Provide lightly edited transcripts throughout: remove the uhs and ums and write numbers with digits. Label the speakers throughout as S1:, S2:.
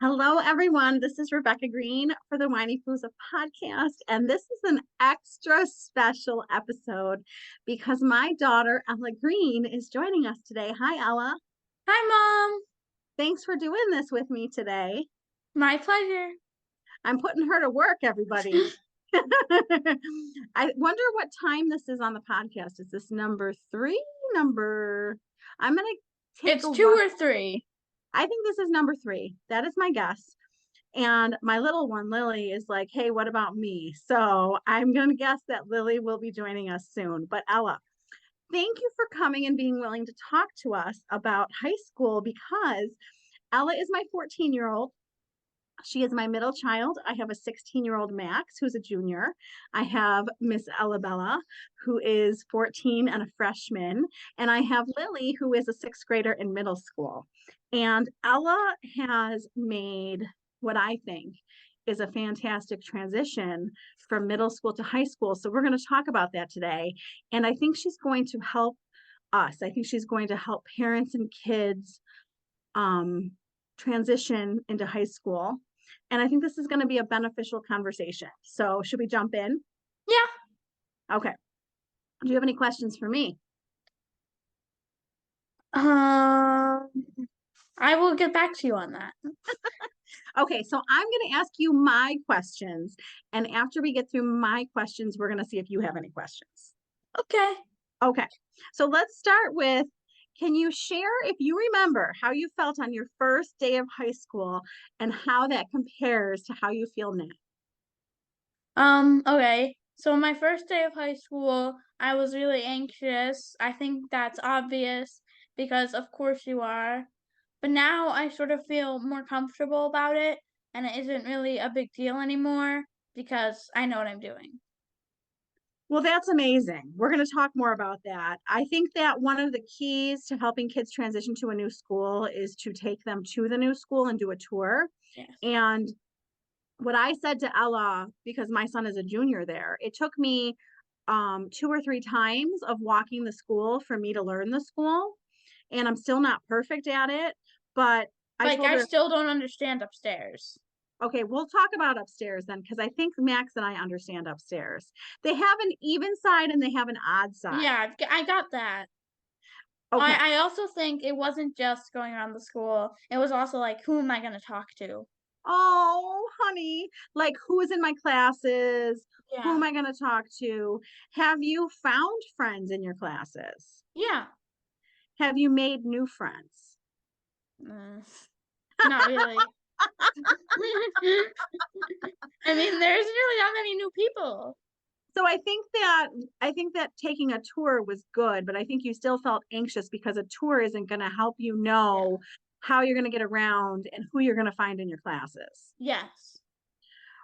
S1: Hello, everyone. This is Rebecca Greene for the Whiny Fooza podcast, and this is an extra special episode because my daughter Ella Greene is joining us today. Hi, Ella.
S2: Hi, Mom.
S1: Thanks for doing this with me today.
S2: My pleasure.
S1: I'm putting her to work, everybody. I wonder what time this is on the podcast. Is this number three? I'm going to take
S2: It's
S1: a
S2: 2
S1: rough.
S2: or 3.
S1: I think this is number three. That is my guess. And my little one, Lily, is like, hey, what about me? So I'm going to guess that Lily will be joining us soon. But Ella, thank you for coming and being willing to talk to us about high school because Ella is my 14-year-old. She is my middle child. I have a 16-year-old Max, who's a junior. I have Miss Bella, who is 14 and a freshman. And I have Lily, who is a sixth grader in middle school. And Ella has made what I think is a fantastic transition from middle school to high school. So we're going to talk about that today. And I think she's going to help us. I think she's going to help parents and kids transition into high school. And I think this is going to be a beneficial conversation. So should we jump in?
S2: Yeah.
S1: Okay. Do you have any questions for me?
S2: I will get back to you on that.
S1: Okay, so I'm going to ask you my questions. And after we get through my questions, we're going to see if you have any questions.
S2: Okay.
S1: Okay, so let's start with, can you share, if you remember, how you felt on your first day of high school and how that compares to how you feel now?
S2: Okay. So my first day of high school, I was really anxious. I think that's obvious because of course you are. But now I sort of feel more comfortable about it and it isn't really a big deal anymore because I know what I'm doing.
S1: Well, that's amazing. We're going to talk more about that. I think that one of the keys to helping kids transition to a new school is to take them to the new school and do a tour.
S2: Yes.
S1: And what I said to Ella, because my son is a junior there, it took me 2 or 3 times of walking the school for me to learn the school. And I'm still not perfect at it, but I
S2: Like
S1: told
S2: I
S1: her,
S2: still don't understand upstairs.
S1: okay, we'll talk about upstairs then, because I think Max and I understand upstairs. They have an even side and they have an odd side.
S2: Yeah, I got that.
S1: Okay.
S2: I also think it wasn't just going around the school. It was also like, who am I going to talk to?
S1: Oh, honey, like who is in my classes? Who am
S2: Yeah.
S1: I going to talk to? Have you found friends in your classes?
S2: Yeah.
S1: Have you made new friends?
S2: Mm, not really. I mean, there's really not many new people.
S1: So I think that taking a tour was good, but I think you still felt anxious because a tour isn't going to help you
S2: Yeah.
S1: know how you're going to get around and who you're going to find in your classes.
S2: Yes.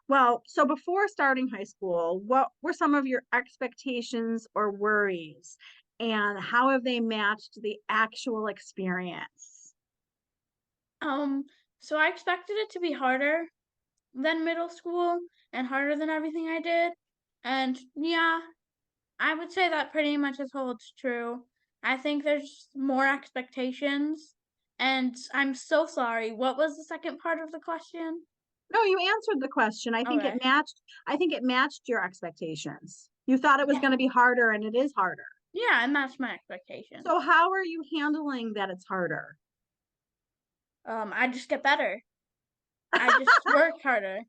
S1: Well, so before starting high school, what were some of your expectations or worries? And how have they matched the actual experience?
S2: Um, so I expected it to be harder than middle school and harder than everything I did. And yeah, I would say that pretty much holds true. I think there's more expectations. And I'm so sorry. What was the second part of the question?
S1: No, you answered the question.
S2: Okay.
S1: I think it matched your expectations. You thought it was
S2: Yeah.
S1: going to be harder and it is harder.
S2: Yeah, and that's my expectations.
S1: So how are you handling that it's harder?
S2: I just get better. I just work harder.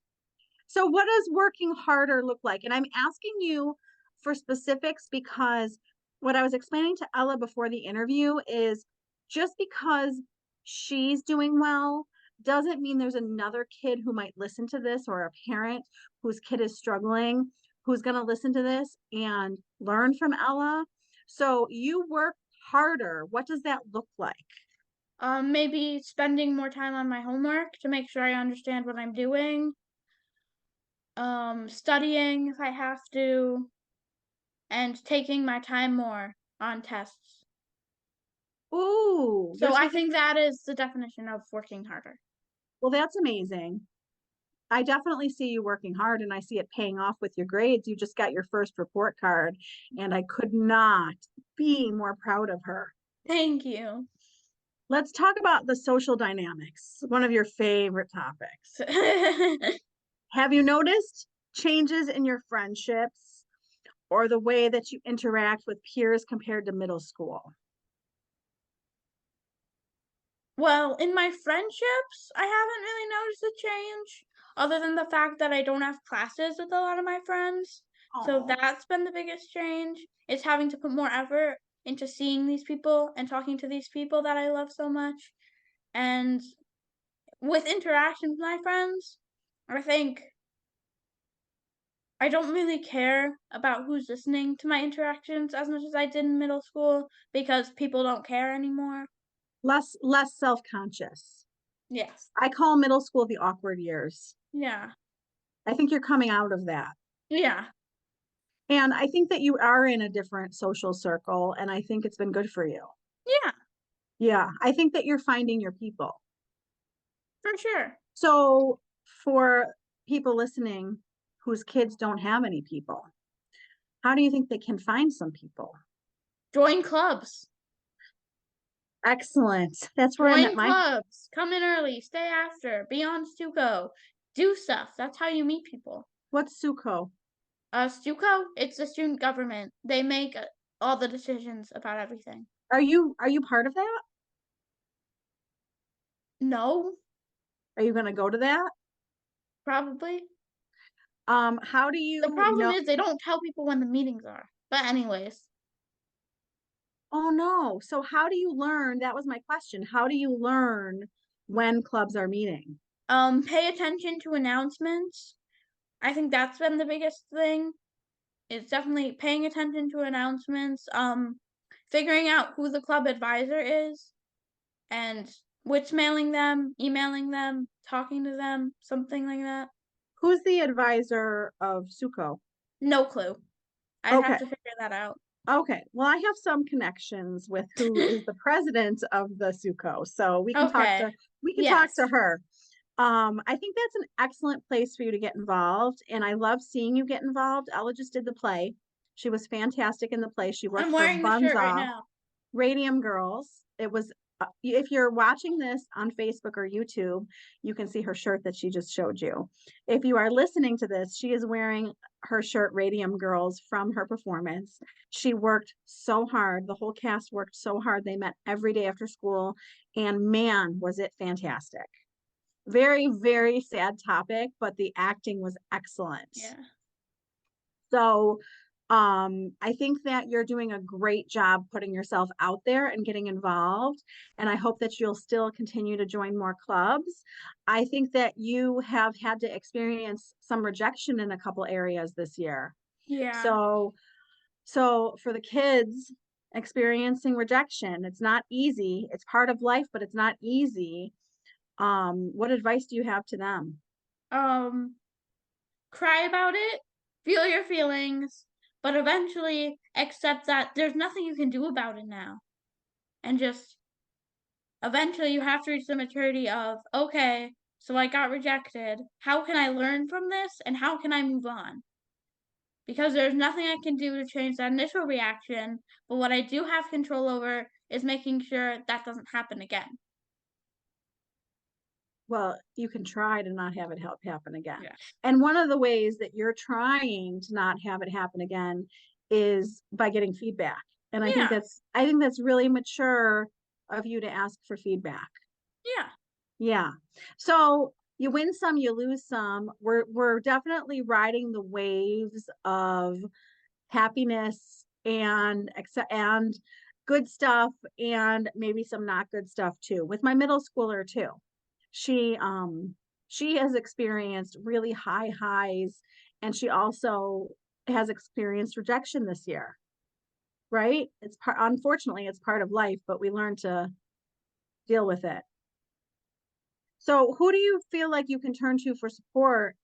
S1: So what does working harder look like? And I'm asking you for specifics because what I was explaining to Ella before the interview is just because she's doing well doesn't mean there's another kid who might listen to this or a parent whose kid is struggling who's going to listen to this and learn from Ella. So you work harder. What does that look like?
S2: Maybe spending more time on my homework to make sure I understand what I'm doing. Studying if I have to, and taking my time more on tests.
S1: Ooh, you're
S2: So I
S1: taking,
S2: think that is the definition of working harder.
S1: well, that's amazing. I definitely see you working hard and I see it paying off with your grades. You just got your first report card and I could not be more proud of her.
S2: Thank you.
S1: Let's talk about the social dynamics, one of your favorite topics. Have you noticed changes in your friendships or the way that you interact with peers compared to middle school?
S2: Well, in my friendships, I haven't really noticed a change other than the fact that I don't have classes with a lot of my friends. So
S1: Oh,
S2: that's been the biggest change, is having to put more effort into seeing these people and talking to these people that I love so much. And with interactions with my friends, I think I don't really care about who's listening to my interactions as much as I did in middle school because people don't care anymore.
S1: less self-conscious.
S2: Yes.
S1: I call middle school the awkward years.
S2: Yeah.
S1: I think you're coming out of that.
S2: Yeah.
S1: And I think that you are in a different social circle, and I think it's been good for you.
S2: Yeah,
S1: Yeah, I think that you're finding your people.
S2: for sure.
S1: So, for people listening whose kids don't have any people, how do you think they can find some people?
S2: Join clubs.
S1: Excellent. That's where I met
S2: Join
S1: my,
S2: clubs. Come in early. Stay after. Be on Stuco. Do stuff. That's how you meet people.
S1: what's Suko?
S2: Stuco, it's the student government. They make all the decisions about everything.
S1: Are you part of that?
S2: No,
S1: Are you going to go to that?
S2: probably.
S1: How do
S2: The
S1: you
S2: problem
S1: know?
S2: is they don't tell people when the meetings are. But anyways,
S1: Oh no. So how do you learn? That was my question. How do you learn when clubs are meeting?
S2: pay attention to announcements. I think that's been the biggest thing. It's definitely paying attention to announcements. Figuring out who the club advisor is and which mailing them, emailing them, talking to them, something like that.
S1: Who's the advisor of Suko?
S2: No clue. I'd have
S1: Okay.
S2: to figure that out.
S1: Okay. Well, I have some connections with who is the president of the Suko, so
S2: Okay.
S1: we can talk to
S2: Yes.
S1: her. I think that's an excellent place for you to get involved, and I love seeing you get involved. Ella just did the play. She was fantastic in the play. She
S2: I'm
S1: worked her
S2: wearing the
S1: buns
S2: shirt right
S1: off.
S2: now.
S1: Radium Girls. It was, if you're watching this on Facebook or YouTube, you can see her shirt that she just showed you. If you are listening to this, she is wearing her shirt, Radium Girls, from her performance. She worked so hard. The whole cast worked so hard. They met every day after school, and man, was it fantastic. Very, very sad topic, but the acting was excellent.
S2: Yeah.
S1: So I think that you're doing a great job putting yourself out there and getting involved. And I hope that you'll still continue to join more clubs. I think that you have had to experience some rejection in a couple areas this year.
S2: Yeah.
S1: So, so for the kids experiencing rejection, it's not easy. It's part of life, but it's not easy. What advice do you have to them?
S2: Um, cry about it, feel your feelings, but eventually accept that there's nothing you can do about it now. And just eventually you have to reach the maturity of, okay, so I got rejected. How can I learn from this and how can I move on? Because there's nothing I can do to change that initial reaction, but what I do have control over is making sure that doesn't happen again.
S1: Well, you can try to not have it happen again.
S2: Yes.
S1: And one of the ways that you're trying to not have it happen again is by getting feedback. And
S2: Yeah.
S1: I think that's really mature of you to ask for feedback.
S2: Yeah.
S1: Yeah. So you win some, you lose some. We're definitely riding the waves of happiness and good stuff and maybe some not good stuff too. With my middle schooler too. She has experienced really high highs and she also has experienced rejection this year, right? It's part unfortunately it's part of life, but we learn to deal with it. So who do you feel like you can turn to for support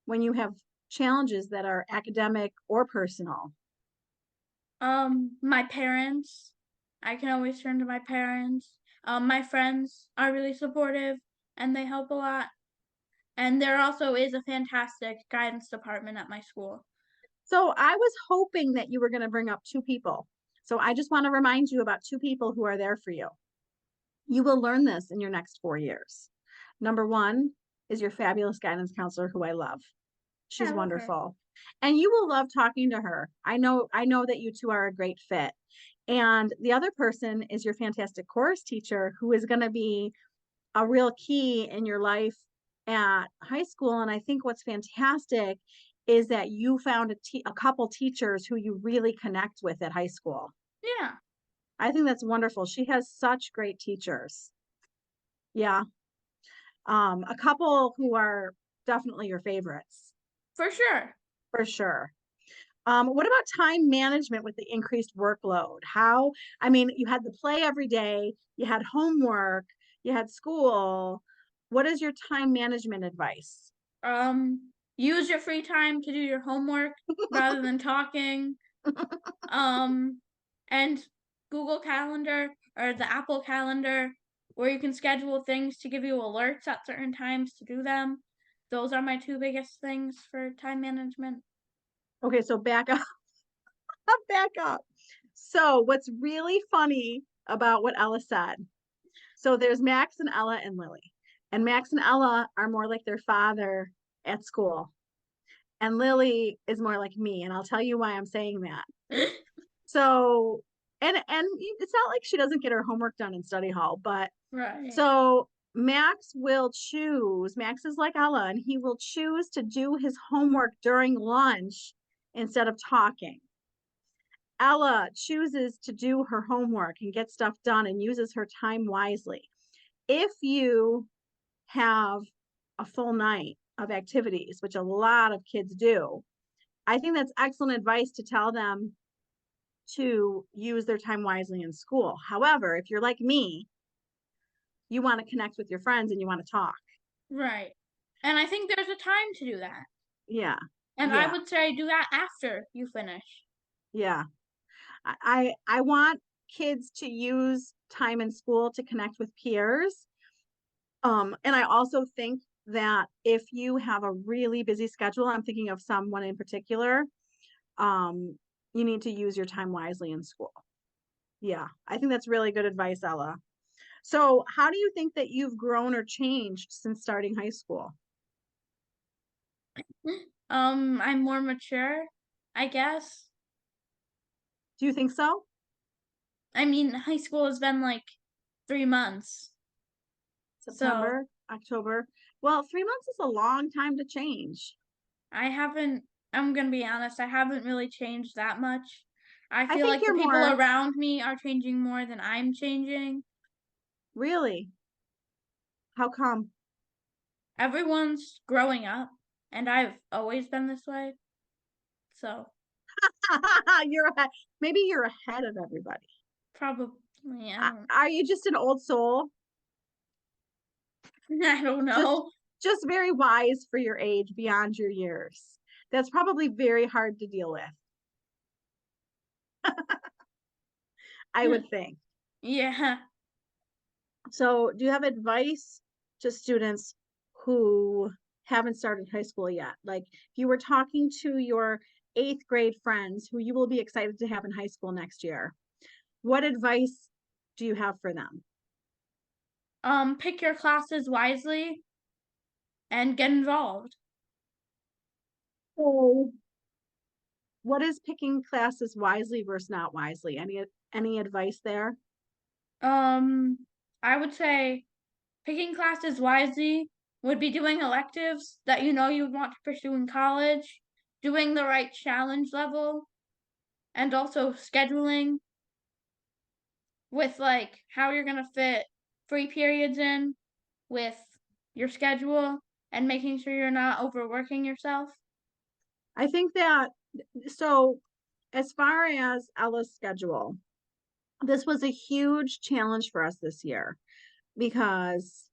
S1: when you have challenges that are academic or personal?
S2: My parents. I can always turn to my parents. My friends are really supportive and they help a lot. And there also is a fantastic guidance department at my school.
S1: So I was hoping that you were going to bring up two people. So I just want to remind you about two people who are there for you. You will learn this in your next 4 years. Number one is your fabulous guidance counselor, who I love.
S2: Yeah,
S1: She's
S2: I love her.
S1: wonderful. And you will love talking to her. I know that you two are a great fit. And the other person is your fantastic chorus teacher, who is going to be a real key in your life at high school. And I think what's fantastic is that you found a couple teachers who you really connect with at high school.
S2: Yeah,
S1: I think that's wonderful. She has such great teachers. Yeah. A couple who are definitely your favorites
S2: for sure.
S1: for sure. What about time management with the increased workload? I mean, you had the play every day, you had homework, you had school. What is your time management advice?
S2: Use your free time to do your homework rather than talking. Um, and Google Calendar or the Apple Calendar, where you can schedule things to give you alerts at certain times to do them. Those are my two biggest things for time management.
S1: Okay, so back up, back up. So, what's really funny about what Ella said? So, there's Max and Ella and Lily, and Max and Ella are more like their father at school, and Lily is more like me, and I'll tell you why I'm saying that. So, and it's not like she doesn't get her homework done in study hall, but
S2: Right.
S1: so Max will choose, Max is like Ella, and he will choose to do his homework during lunch instead of talking. Ella chooses to do her homework and get stuff done and uses her time wisely. If you have a full night of activities, which a lot of kids do, I think that's excellent advice to tell them to use their time wisely in school. However, if you're like me, you want to connect with your friends and you want to talk.
S2: Right. And I think there's a time to do that.
S1: Yeah.
S2: And I
S1: Yeah.
S2: would say do that after you finish.
S1: Yeah. I want kids to use time in school to connect with peers. And I also think that if you have a really busy schedule, I'm thinking of someone in particular, um, you need to use your time wisely in school. Yeah, I think that's really good advice, Ella. So, how do you think that you've grown or changed since starting high school?
S2: I'm more mature, I guess.
S1: Do you think so?
S2: I mean, high school has been like 3 months. So
S1: September, October. Well, 3 months is a long time to change.
S2: I'm gonna be honest, I haven't really changed that much. I
S1: I
S2: feel
S1: think
S2: like the
S1: you're
S2: people
S1: more
S2: around me are changing more than I'm changing.
S1: really. How come?
S2: Everyone's growing up, and I've always been this way. So
S1: You're ahead. Maybe you're ahead of everybody.
S2: probably, I don't,
S1: Are you just an old soul?
S2: I don't
S1: Just
S2: know.
S1: just very wise for your age, beyond your years. That's probably very hard to deal with, I would think.
S2: Yeah.
S1: So, do you have advice to students who haven't started high school yet? Like, if you were talking to your eighth grade friends who you will be excited to have in high school next year, what advice do you have for them?
S2: Pick your classes wisely and get involved.
S1: So, what is picking classes wisely versus not wisely? Any advice there?
S2: Um, I would say picking classes wisely would be doing electives that you know you would want to pursue in college, doing the right challenge level, and also scheduling with like how you're gonna fit free periods in with your schedule and making sure you're not overworking yourself.
S1: I think that so as far as Ella's schedule, this was a huge challenge for us this year because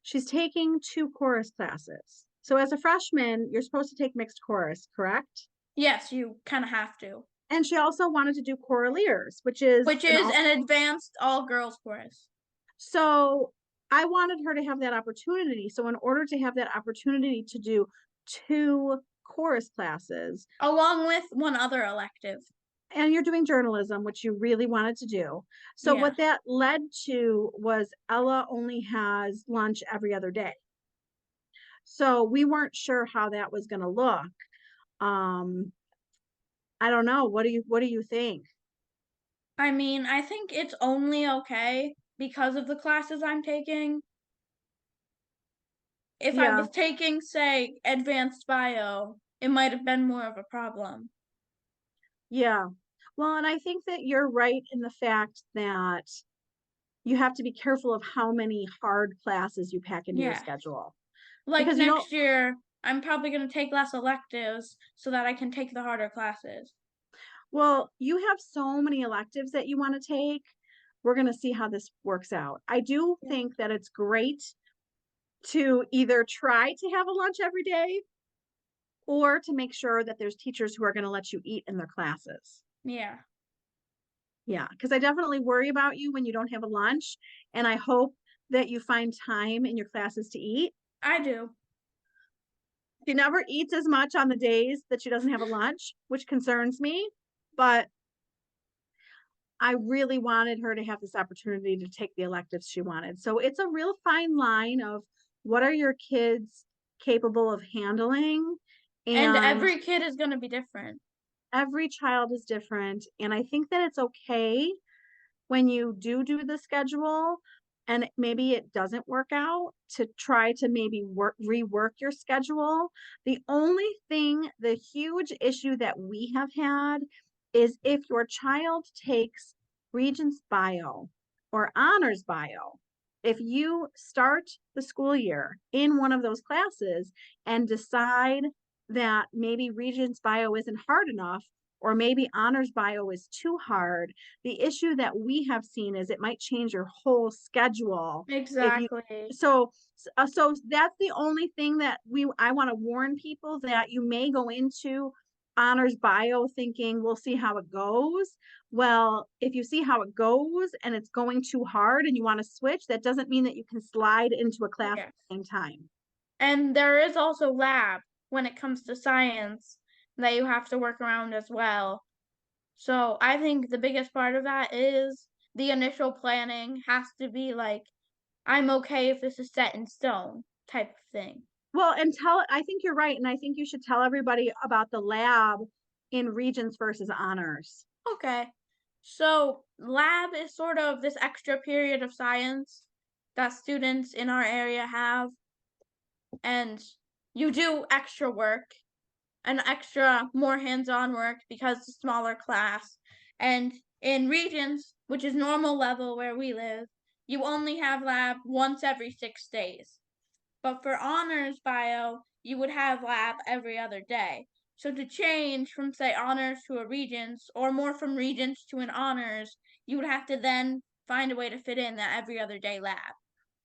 S1: she's taking two chorus classes. So as a freshman, you're supposed to take mixed chorus, correct?
S2: Yes, you kind of have to.
S1: And she also wanted to do choraleers, which is
S2: Which
S1: an
S2: is
S1: all.
S2: an advanced all girls chorus.
S1: So I wanted her to have that opportunity. So in order to have that opportunity to do two chorus classes,
S2: Along with one other elective.
S1: And you're doing journalism, which you really wanted to do. So
S2: Yeah.
S1: what that led to was Ella only has lunch every other day. So we weren't sure how that was going to look. Um, I don't know. What do you think?
S2: I mean, I think it's only okay because of the classes I'm taking. If I
S1: Yeah,
S2: was taking, say, advanced bio, it might have been more of a problem.
S1: yeah. Well, and I think that you're right in the fact that you have to be careful of how many hard classes you pack into your
S2: Yeah.
S1: schedule
S2: Like
S1: because you don't.
S2: next year, I'm probably going to take less electives so that I can take the harder classes.
S1: Well, you have so many electives that you want to take. We're going to see how this works out. I do
S2: Yeah.
S1: think that it's great to either try to have a lunch every day or to make sure that there's teachers who are going to let you eat in their classes.
S2: Yeah.
S1: Yeah, because I definitely worry about you when you don't have a lunch. And I hope that you find time in your classes to eat.
S2: I do.
S1: She never eats as much on the days that she doesn't have a lunch, which concerns me. But I really wanted her to have this opportunity to take the electives she wanted. So it's a real fine line of what are your kids capable of handling?
S2: And
S1: And
S2: every kid is going to be different.
S1: every child is different. And I think that it's okay when you do the schedule and maybe it doesn't work out to try to maybe rework your schedule. The only thing, the huge issue that we have had is if your child takes Regents Bio or Honors Bio, if you start the school year in one of those classes and decide that maybe Regents Bio isn't hard enough, or maybe Honors Bio is too hard, the issue that we have seen is it might change your whole schedule if you.
S2: Exactly.
S1: So that's the only thing that I want to warn people that you may go into Honors Bio thinking we'll see how it goes. Well, if you see how it goes and it's going too hard and you want to switch, that doesn't mean that you can slide into a class at
S2: Yeah.
S1: the same time.
S2: And there is also lab when it comes to science that you have to work around as well. So I think the biggest part of that is the initial planning has to be like, I'm okay if this is set in stone type of thing.
S1: Well, and I think you're right. And I think you should tell everybody about the lab in Regents versus Honors.
S2: Okay. So lab is sort of this extra period of science that students in our area have, and you do extra work and extra more hands-on work because it's a smaller class. And in regions, which is normal level where we live, you only have lab once every 6 days. But for honors bio, you would have lab every other day. So to change from say honors to a regents or more from regents to an honors, you would have to then find a way to fit in that every other day lab,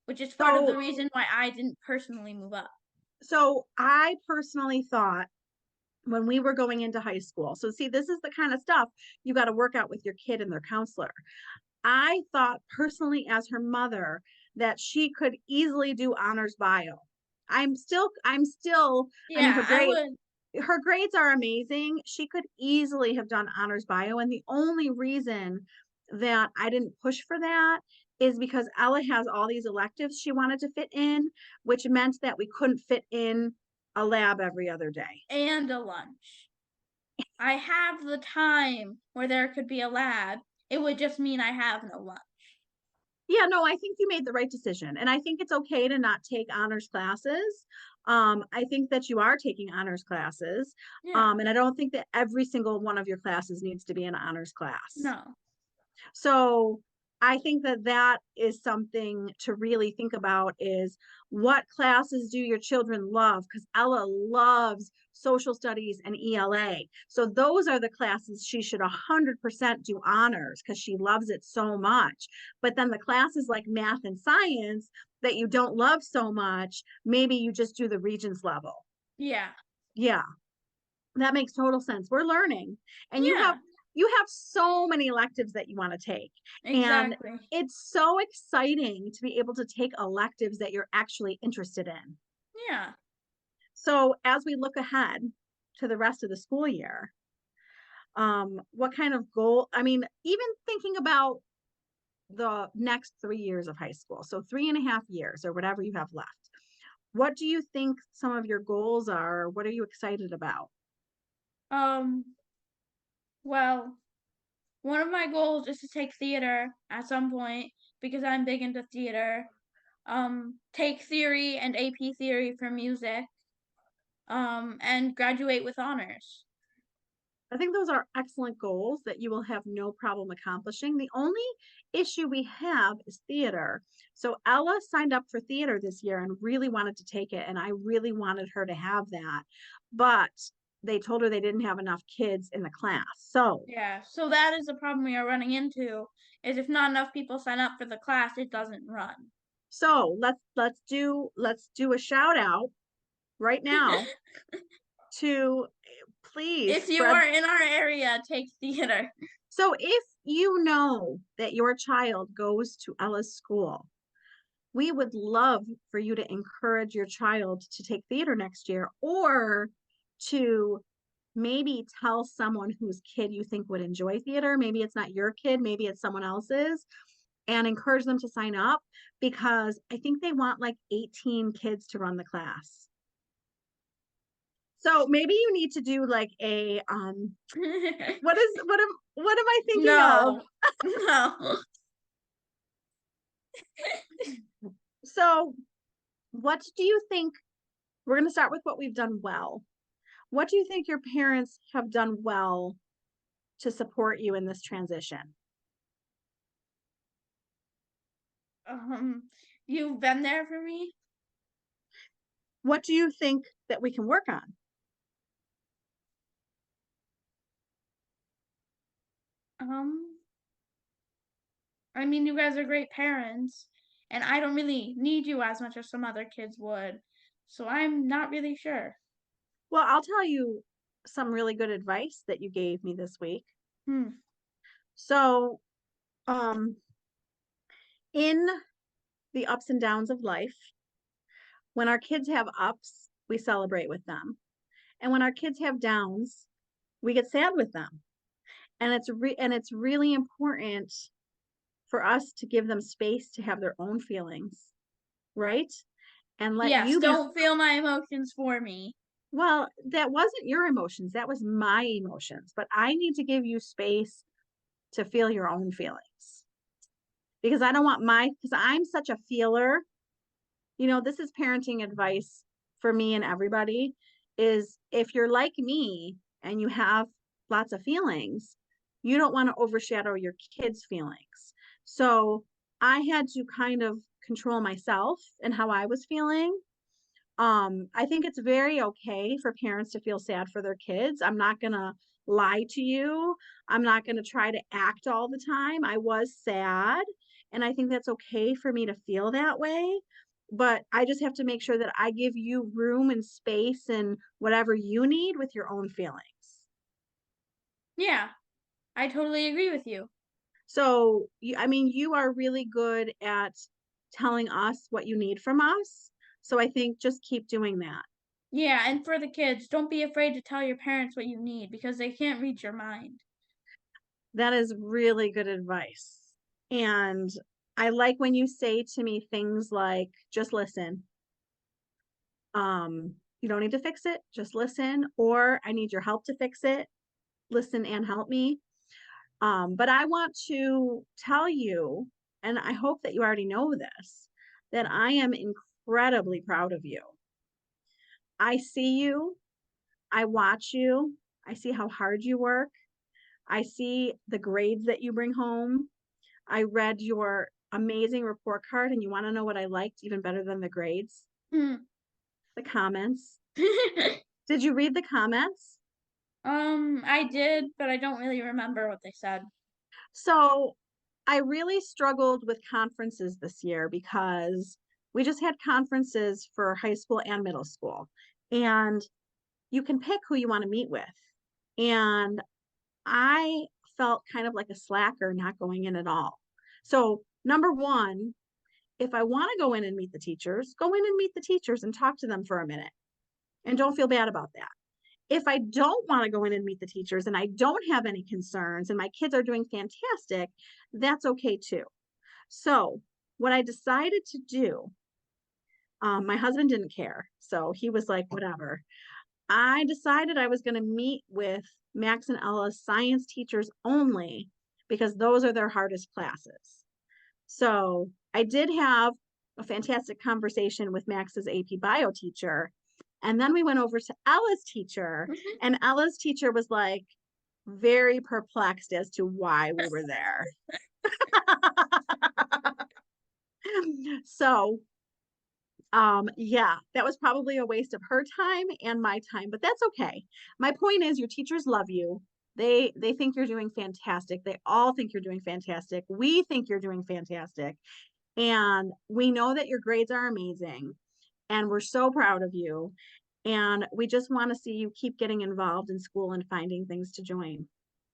S2: which is part of the
S1: So,
S2: reason why I didn't personally move up.
S1: so I personally thought when we were going into high school, so see, this is the kind of stuff you got to work out with your kid and their counselor. I thought personally, as her mother, that she could easily do honors bio. I mean,
S2: Yeah, I would.
S1: her grades are amazing. She could easily have done honors bio. And the only reason that I didn't push for that is because Ella has all these electives she wanted to fit in, which meant that we couldn't fit in a lab every other day.
S2: And a lunch. I have the time where there could be a lab. It would just mean I have no lunch.
S1: Yeah, no, I think you made the right decision. And I think it's okay to not take honors classes. I think that you are taking honors classes.
S2: Yeah.
S1: And I don't think that every single one of your classes needs to be an honors class.
S2: No.
S1: So I think that that is something to really think about is what classes do your children love? Because Ella loves social studies and ELA. So those are the classes she should 100% do honors because she loves it so much. But then the classes like math and science that you don't love so much, maybe you just do the Regents level.
S2: Yeah.
S1: Yeah, that makes total sense. We're learning. And
S2: Yeah.
S1: you have so many electives that you want to take. And
S2: Exactly.
S1: it's so exciting to be able to take electives that you're actually interested in.
S2: Yeah.
S1: So as we look ahead to the rest of the school year, What kind of goal? I mean, even thinking about the next 3 years of high school, so 3.5 years or whatever you have left. What do you think some of your goals are? What are you excited about?
S2: Um, well, one of my goals is to take theater at some point because I'm big into theater. Take theory and AP theory for music. And graduate with honors.
S1: I think those are excellent goals that you will have no problem accomplishing. The only issue we have is theater. So Ella signed up for theater this year and really wanted to take it, and I really wanted her to have that. But they told her they didn't have enough kids in the class.
S2: Yeah, so that is the problem we are running into, is if not enough people sign up for the class, it doesn't run.
S1: Let's do a shout out right now to please
S2: If you
S1: spread.
S2: are in our area, take theater.
S1: So if you know that your child goes to Ella's school, we would love for you to encourage your child to take theater next year, or to maybe tell someone whose kid you think would enjoy theater. Maybe it's not your kid, maybe it's someone else's, and encourage them to sign up, because I think they want like 18 kids to run the class. So maybe you need to do like a what am I thinking of?
S2: No, no.
S1: So what do you think? We're going to start with what we've done well. What do you think your parents have done well to support you in this transition?
S2: Um, you've been there for me.
S1: What do you think that we can work on?
S2: Um, I mean, you guys are great parents, and I don't really need you as much as some other kids would, so I'm not really sure.
S1: Well, I'll tell you some really good advice that you gave me this week.
S2: Hmm.
S1: So, in the ups and downs of life, when our kids have ups, we celebrate with them. And when our kids have downs, we get sad with them. And it's really important for us to give them space to have their own feelings, right? And let
S2: Yes,
S1: you be.
S2: don't feel my emotions for me.
S1: Well, that wasn't your emotions, that was my emotions, but I need to give you space to feel your own feelings, because I don't want because I'm such a feeler. This is parenting advice for me and everybody, is if you're like me and you have lots of feelings, you don't want to overshadow your kids' feelings. So I had to kind of control myself and how I was feeling. I think it's very okay for parents to feel sad for their kids. I'm not gonna lie to you. I'm not gonna try to act all the time. I was sad, and I think that's okay for me to feel that way. But I just have to make sure that I give you room and space and whatever you need with your own feelings.
S2: Yeah, I totally agree with you.
S1: So, I mean, you are really good at telling us what you need from us. So I think just keep doing that.
S2: Yeah, and for the kids, don't be afraid to tell your parents what you need because they can't read your mind.
S1: That is really good advice. And I like when you say to me things like, just listen. You don't need to fix it, just listen, or I need your help to fix it. Listen and help me. But I want to tell you, and I hope that you already know this, that I am incredibly proud of you. I see you, I watch you, I see how hard you work, I see the grades that you bring home. I read your amazing report card, and you want to know what I liked even better than the grades?
S2: Hmm.
S1: The comments. Did you read the comments?
S2: I did, but I don't really remember what they said.
S1: So I really struggled with conferences this year because we just had conferences for high school and middle school, and you can pick who you want to meet with. And I felt kind of like a slacker not going in at all. So, number one, if I want to go in and meet the teachers, go in and meet the teachers and talk to them for a minute, and don't feel bad about that. If I don't want to go in and meet the teachers and I don't have any concerns and my kids are doing fantastic, that's okay too. So what I decided to do, my husband didn't care. So he was like, whatever. I decided I was going to meet with Max and Ella's science teachers only because those are their hardest classes. So I did have a fantastic conversation with Max's AP bio teacher. And then we went over to Ella's teacher, and Ella's teacher was like very perplexed as to why we were there. So yeah, that was probably a waste of her time and my time, but that's okay. My point is your teachers love you. They think you're doing fantastic. They all think you're doing fantastic. We think you're doing fantastic. And we know that your grades are amazing. And we're so proud of you. And we just want to see you keep getting involved in school and finding things to join.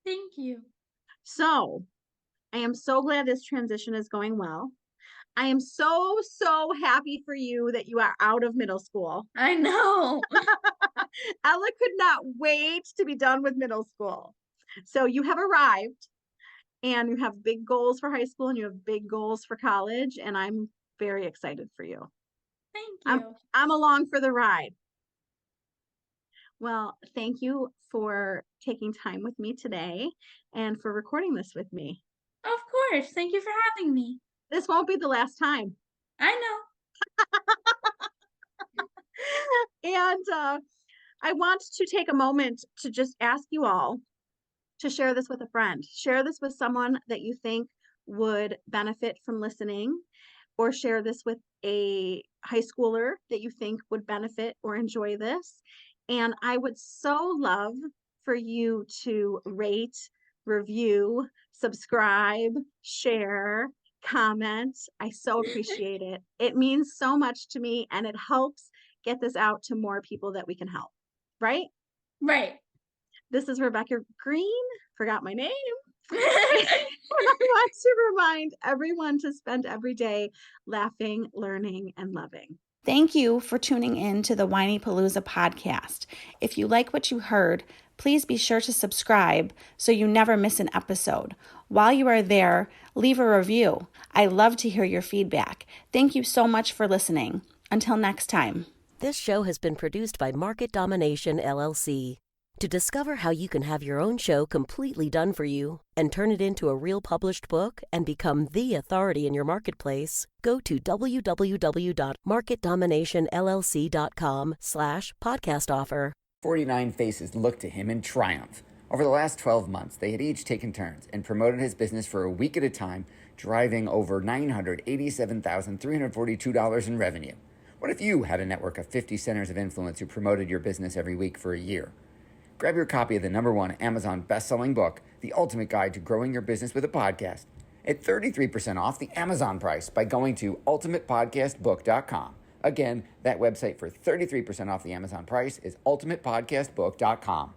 S2: Thank you.
S1: So I am so glad this transition is going well. I am so, so happy for you that you are out of middle school.
S2: I know.
S1: Ella could not wait to be done with middle school. So you have arrived and you have big goals for high school and you have big goals for college. And I'm very excited for you.
S2: Thank you.
S1: I'm along for the ride. Well, thank you for taking time with me today and for recording this with me.
S2: Of course. Thank you for having me.
S1: This won't be the last time.
S2: I know.
S1: And I want to take a moment to just ask you all to share this with a friend. Share this with someone that you think would benefit from listening, or share this with a high schooler that you think would benefit or enjoy this. And I would so love for you to rate, review, subscribe, share, comment. I so appreciate it. It means so much to me and it helps get this out to more people that we can help. Right?
S2: Right.
S1: This is Rebecca Greene. Forgot my name. I want to remind everyone to spend every day laughing, learning, and loving. Thank you for tuning in to the Whiny Palooza podcast. If you like what you heard, please be sure to subscribe so you never miss an episode. While you are there, leave a review. I love to hear your feedback. Thank you so much for listening. Until next time.
S3: This show has been produced by Market Domination, LLC. To discover how you can have your own show completely done for you and turn it into a real published book and become the authority in your marketplace, go to www.marketdominationllc.com/podcast offer.
S4: 49 faces looked to him in triumph. Over the last 12 months, they had each taken turns and promoted his business for a week at a time, driving over $987,342 in revenue. What if you had a network of 50 centers of influence who promoted your business every week for a year? Grab your copy of the #1 Amazon best-selling book, The Ultimate Guide to Growing Your Business with a Podcast, at 33% off the Amazon price by going to ultimatepodcastbook.com. Again, that website for 33% off the Amazon price is ultimatepodcastbook.com.